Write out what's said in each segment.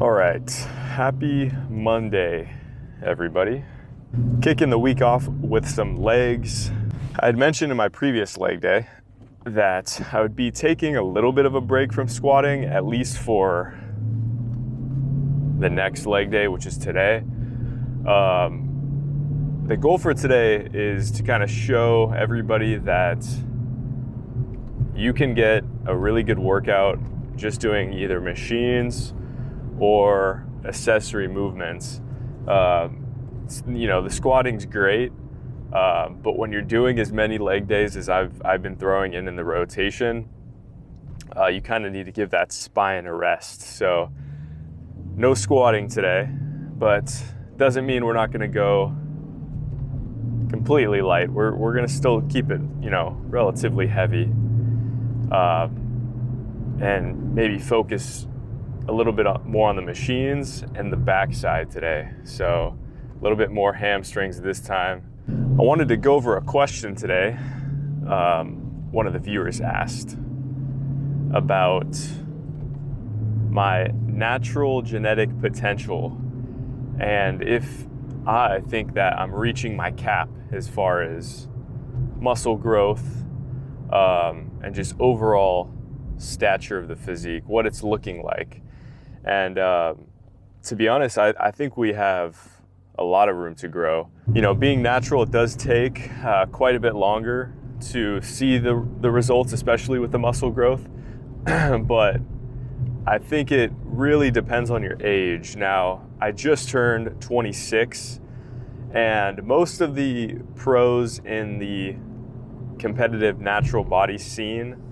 All right, happy Monday, everybody. Kicking the week off with some legs. I had mentioned in my previous leg day that I would be taking a little bit of a break from squatting, at least for the next leg day, which is today. The goal for today is to kind of show everybody that you can get a really good workout just doing either machines or accessory movements. The squatting's great, but when you're doing as many leg days as I've been throwing in the rotation, you kind of need to give that spine a rest. So no squatting today, but doesn't mean we're not going to go completely light. We're going to still keep it, relatively heavy, and maybe focus a little bit more on the machines and the backside today. So a little bit more hamstrings this time. I wanted to go over a question today. One of the viewers asked about my natural genetic potential and if I think that I'm reaching my cap as far as muscle growth, and just overall stature of the physique, what it's looking like. And to be honest, I think we have a lot of room to grow. Being natural, it does take quite a bit longer to see the results, especially with the muscle growth. But I think it really depends on your age. Now, I just turned 26, and most of the pros in the competitive natural body scene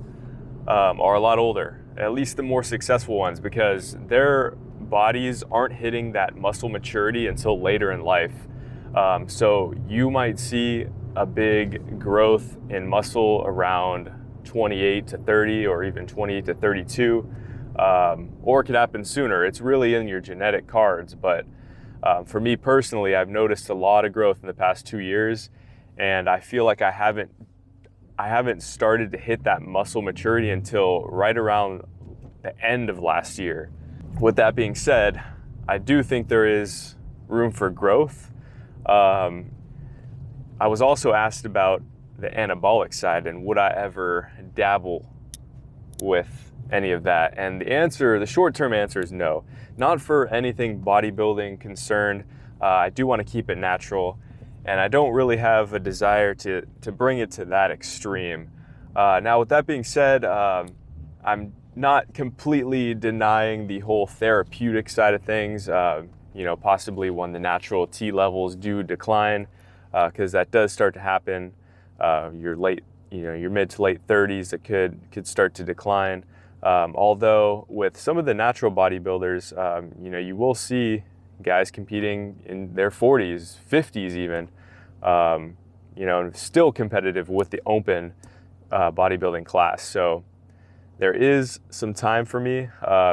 are a lot older, at least the more successful ones, because their bodies aren't hitting that muscle maturity until later in life. So you might see a big growth in muscle around 28 to 30 or even 28 to 32, or it could happen sooner. It's really in your genetic cards. But for me personally, I've noticed a lot of growth in the past 2 years, and I feel like I haven't started to hit that muscle maturity until right around the end of last year. With that being said, I do think there is room for growth. I was also asked about the anabolic side and would I ever dabble with any of that? And the short-term answer is no. Not for anything bodybuilding concerned. I do want to keep it natural, and I don't really have a desire to bring it to that extreme. Now, with that being said, I'm not completely denying the whole therapeutic side of things, possibly when the natural T levels do decline, because that does start to happen. Your mid to late 30s, it could start to decline. Although with some of the natural bodybuilders, you will see guys competing in their 40s, 50s even, still competitive with the open bodybuilding class. So there is some time for me.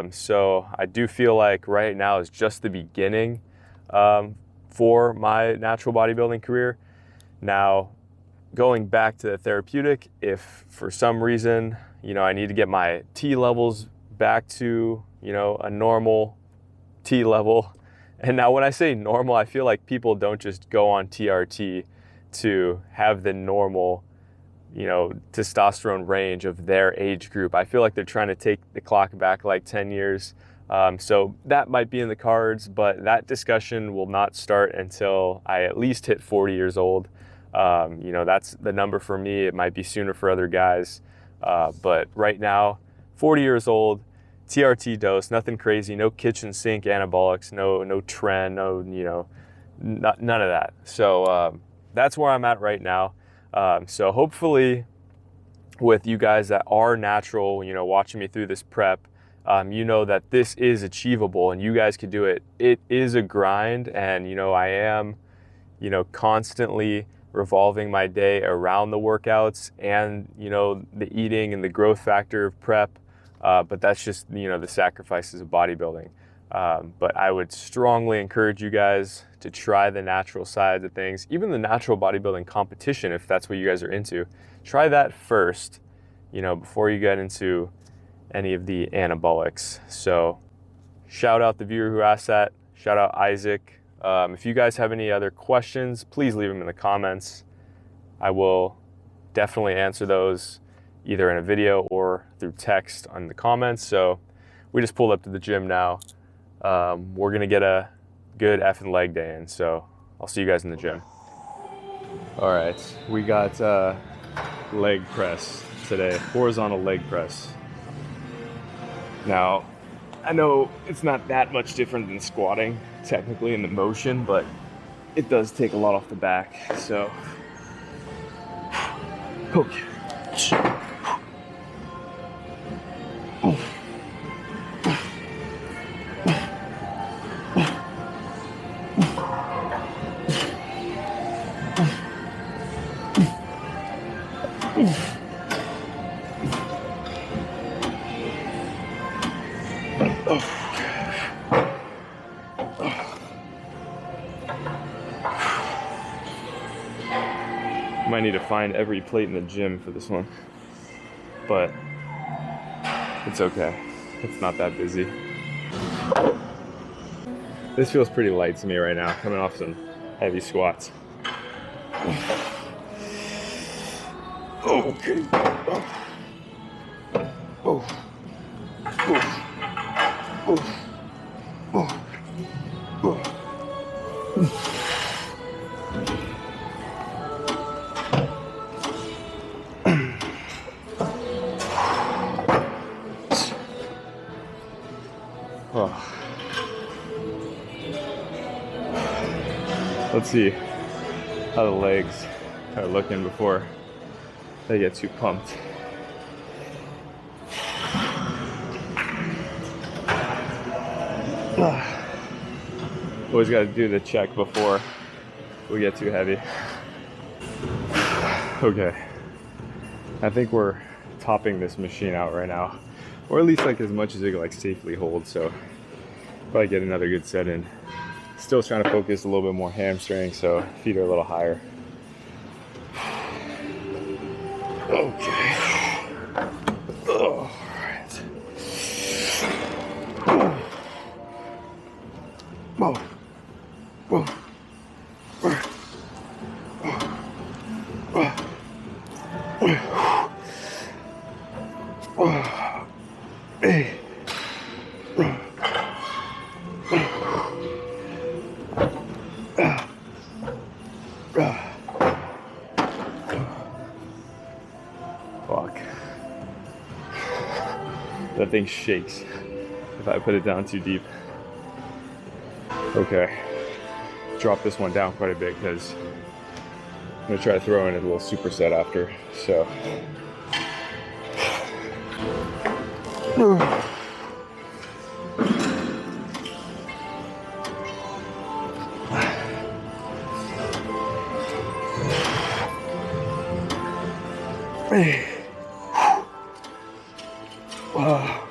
So I do feel like right now is just the beginning for my natural bodybuilding career. Now, going back to the therapeutic, if for some reason, I need to get my T levels back to, a normal T level. And now when I say normal, I feel like people don't just go on TRT to have the normal, testosterone range of their age group. I feel like they're trying to take the clock back like 10 years. So that might be in the cards, but that discussion will not start until I at least hit 40 years old. That's the number for me. It might be sooner for other guys. But right now, 40 years old, TRT dose, nothing crazy, no kitchen sink anabolics, no tren, none of that. So that's where I'm at right now. So hopefully with you guys that are natural, watching me through this prep, that this is achievable and you guys could do it. It is a grind, and, I am, constantly revolving my day around the workouts and, the eating and the growth factor of prep. But that's just, the sacrifices of bodybuilding. But I would strongly encourage you guys to try the natural sides of things, even the natural bodybuilding competition, if that's what you guys are into. Try that first, before you get into any of the anabolics. So shout out the viewer who asked that. Shout out Isaac. If you guys have any other questions, please leave them in the comments. I will definitely answer those either in a video or through text on the comments. So we just pulled up to the gym now. We're gonna get a good effing leg day in, so I'll see you guys in the gym. All right, we got leg press today, horizontal leg press. Now, I know it's not that much different than squatting technically in the motion, but it does take a lot off the back, so. Okay. Might need to find every plate in the gym for this one, but it's okay. It's not that busy. This feels pretty light to me right now, coming off some heavy squats. Okay. Let's see how the legs are looking before they get too pumped. Always got to do the check before we get too heavy. Okay, I think we're topping this machine out right now, or at least like as much as it can like safely hold. So probably get another good set in. Still trying to focus a little bit more hamstring, so feet are a little higher. Okay. All right. Whoa. Whoa. Hey. Fuck. That thing shakes if I put it down too deep. Okay. Drop this one down quite a bit because I'm gonna try to throw in a little superset after. So. Hey. Wow.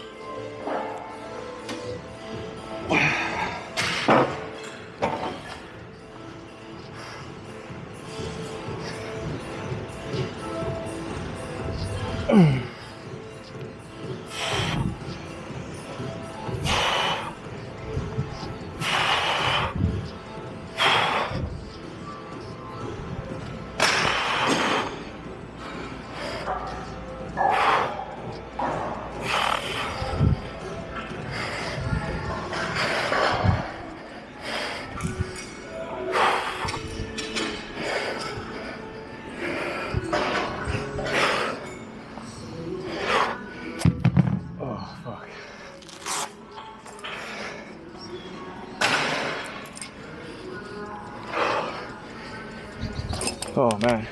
Oh man,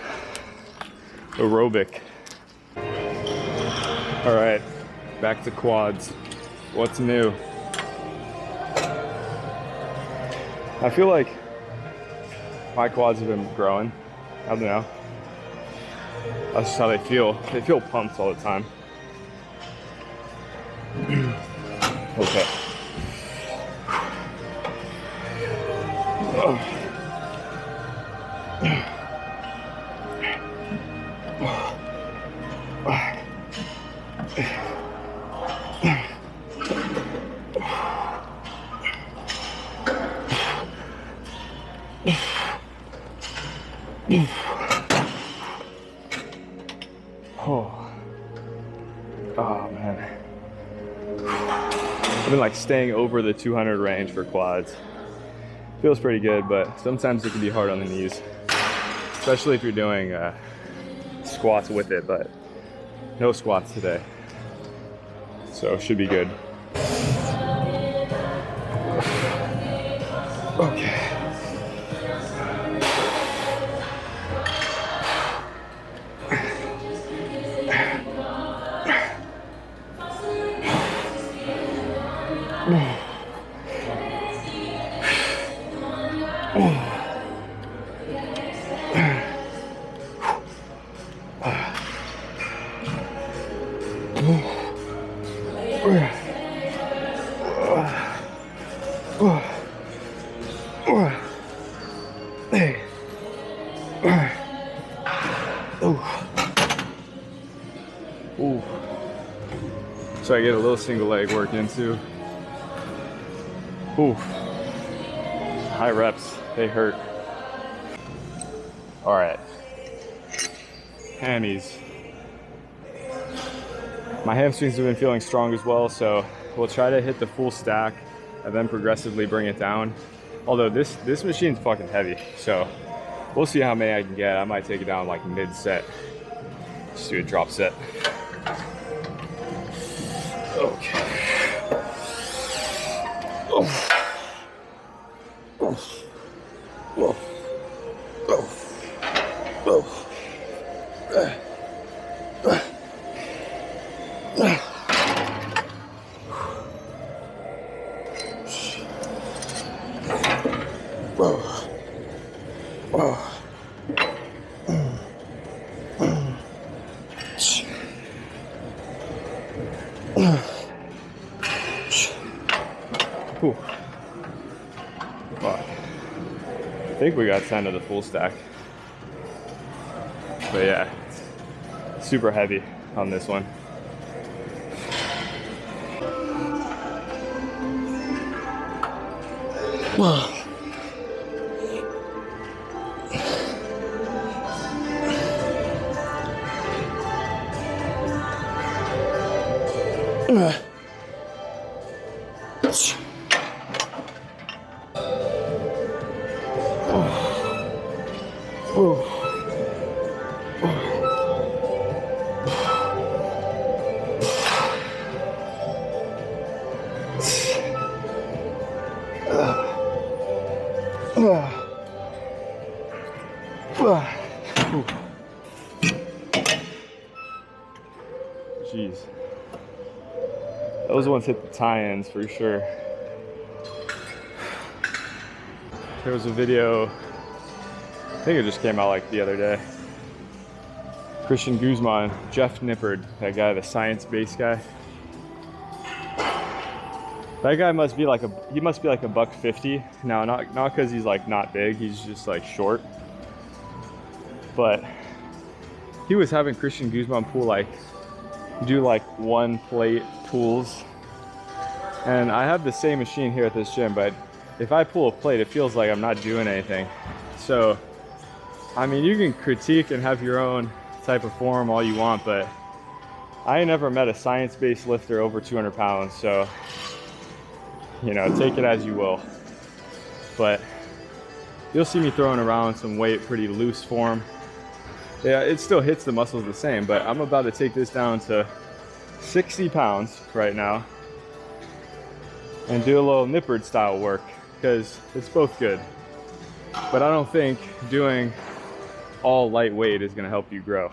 aerobic. All right, back to quads. What's new? I feel like my quads have been growing. I don't know. That's just how they feel. They feel pumped all the time. Okay. Oh. Oh man. I've been like staying over the 200 range for quads. Feels pretty good, but sometimes it can be hard on the knees, especially if you're doing squats with it, but no squats today. So should be good. Okay. So I get a little single leg work into. Ooh. High reps, they hurt. All right. Hammies. My hamstrings have been feeling strong as well, so we'll try to hit the full stack and then progressively bring it down. Although this machine's fucking heavy, so we'll see how many I can get. I might take it down like mid-set. Just do a drop set. Okay. Oh. Oh. Oh. Oh. Oh. Ooh. Fuck. I think we got 10 of the full stack. But yeah, it's super heavy on this one. Jeez. Those ones hit the tie-ins for sure. There was a video, I think it just came out like the other day. Christian Guzman, Jeff Nippard, that guy, the science-based guy. That guy must be like he must be like $150. Now, not because he's like not big, he's just like short. But he was having Christian Guzman do like one plate pulls. And I have the same machine here at this gym, but if I pull a plate, it feels like I'm not doing anything. So, I mean, you can critique and have your own type of form all you want, but I ain't never met a science-based lifter over 200 pounds, so, you know, take it as you will. But you'll see me throwing around some weight, pretty loose form. Yeah, it still hits the muscles the same, but I'm about to take this down to 60 pounds right now and do a little Nippard style work because it's both good. But I don't think doing all lightweight is gonna help you grow.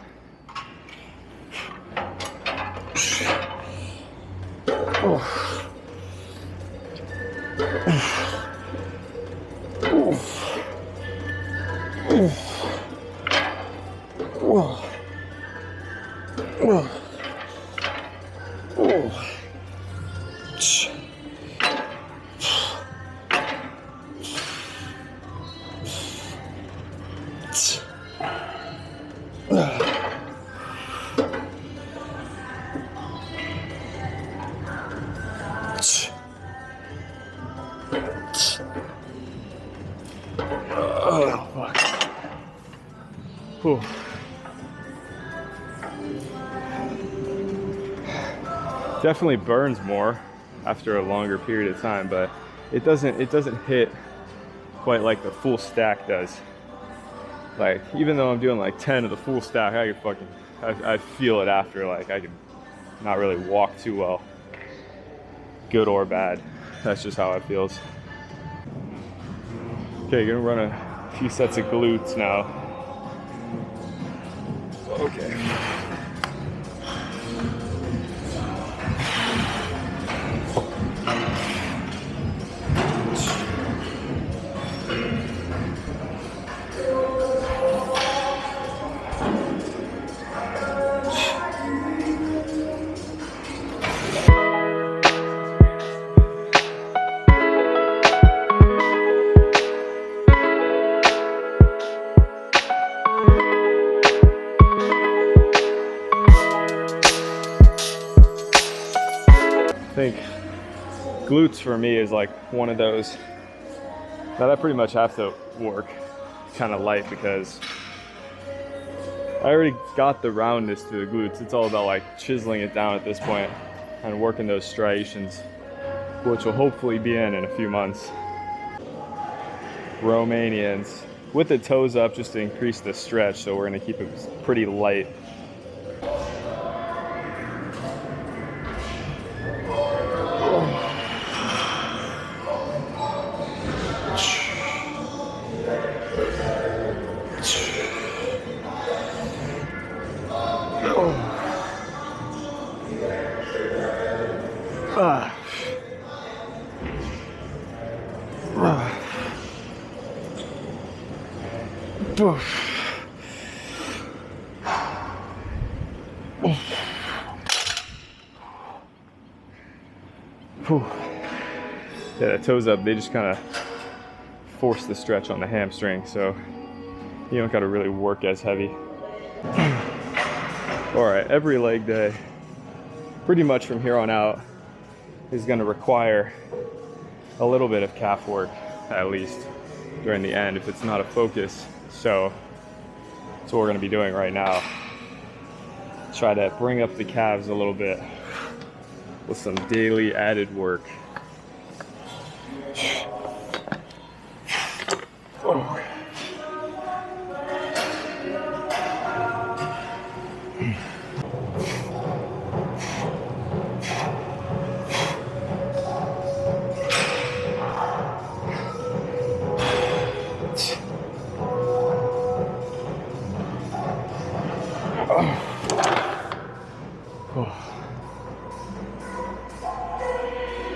Whew. Definitely burns more after a longer period of time, but it doesn't hit quite like the full stack does. Like, even though I'm doing like 10 of the full stack, I feel it after. Like, I could not really walk too well, good or bad. That's just how it feels. Okay, gonna run a few sets of glutes now. Okay. I think glutes for me is like one of those that I pretty much have to work kind of light, because I already got the roundness to the glutes. It's all about like chiseling it down at this point and working those striations, which will hopefully be in a few months. Romanians with the toes up just to increase the stretch, so we're gonna keep it pretty light. Yeah, the toes up, they just kind of force the stretch on the hamstring, so you don't got to really work as heavy. All right, every leg day, pretty much from here on out, is going to require a little bit of calf work, at least during the end, if it's not a focus. So that's what we're going to be doing right now. Try to bring up the calves a little bit with some daily added work. Oh.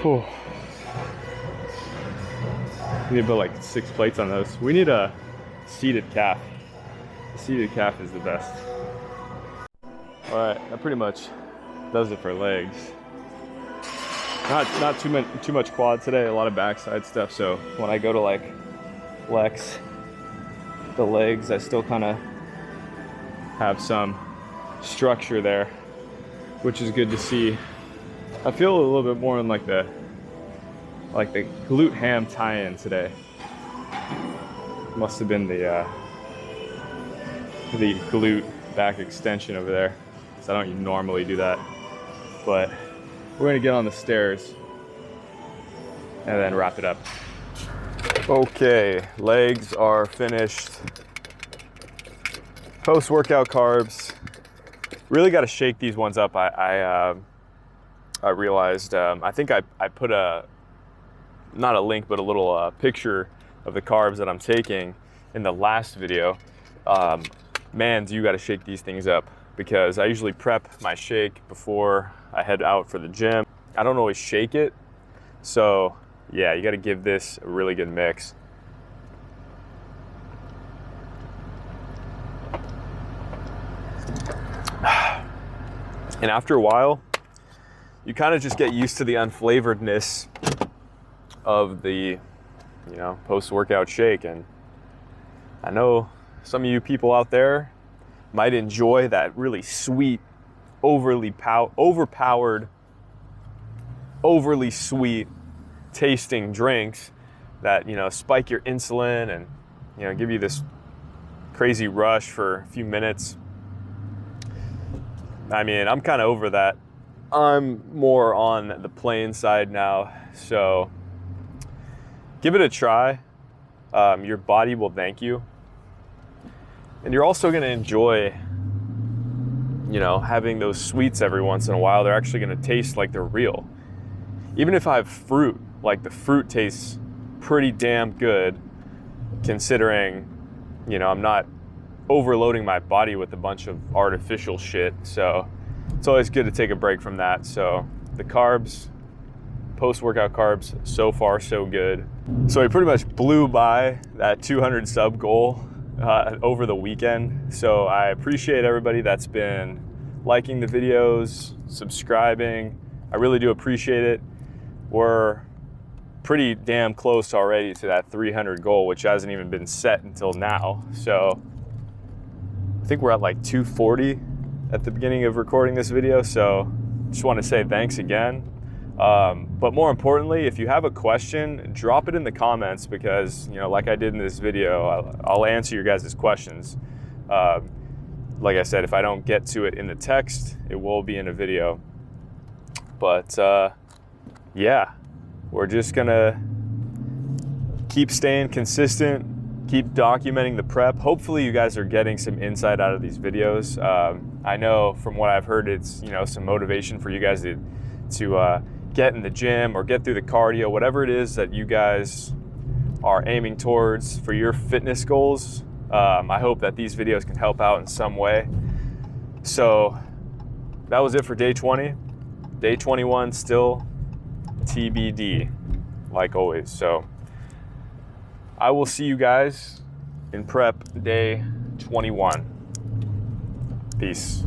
Oh. We need to put like 6 plates on those. We need a seated calf. The seated calf is the best. All right, that pretty much does it for legs. Not too much quad today. A lot of backside stuff. So when I go to like flex the legs, I still kind of have some structure there, which is good to see. I feel a little bit more in like the glute ham tie-in today. Must have been the glute back extension over there. So I don't normally do that, but we're gonna get on the stairs and then wrap it up. Okay, legs are finished. Post-workout carbs. Really got to shake these ones up. I realized, I think I put not a link, but a little picture of the carbs that I'm taking in the last video. Man, do you got to shake these things up, because I usually prep my shake before I head out for the gym. I don't always shake it. So yeah, you got to give this a really good mix. And after a while, you kind of just get used to the unflavoredness of the, post-workout shake. And I know some of you people out there might enjoy that really sweet, overpowered, overly sweet tasting drinks that, spike your insulin and, give you this crazy rush for a few minutes. I mean, I'm kind of over that. I'm more on the plain side now, so give it a try. Your body will thank you. And you're also gonna enjoy, you know, having those sweets every once in a while. They're actually gonna taste like they're real. Even if I have fruit, like the fruit tastes pretty damn good considering, you know, I'm not overloading my body with a bunch of artificial shit. So it's always good to take a break from that. So the carbs, post-workout carbs, so far so good. So I pretty much blew by that 200 sub goal over the weekend. So I appreciate everybody that's been liking the videos, subscribing. I really do appreciate it. We're pretty damn close already to that 300 goal, which hasn't even been set until now. So I think we're at like 240 at the beginning of recording this video. So just want to say thanks again. But more importantly, if you have a question, drop it in the comments, because, you know, like I did in this video, I'll answer your guys' questions. Like I said, if I don't get to it in the text, it will be in a video. But yeah, we're just gonna keep staying consistent, keep documenting the prep. Hopefully you guys are getting some insight out of these videos. I know from what I've heard, it's, you know, some motivation for you guys to get in the gym or get through the cardio, whatever it is that you guys are aiming towards for your fitness goals. I hope that these videos can help out in some way. So that was it for day 20. Day 21 still TBD, like always. So I will see you guys in prep day 21. Peace.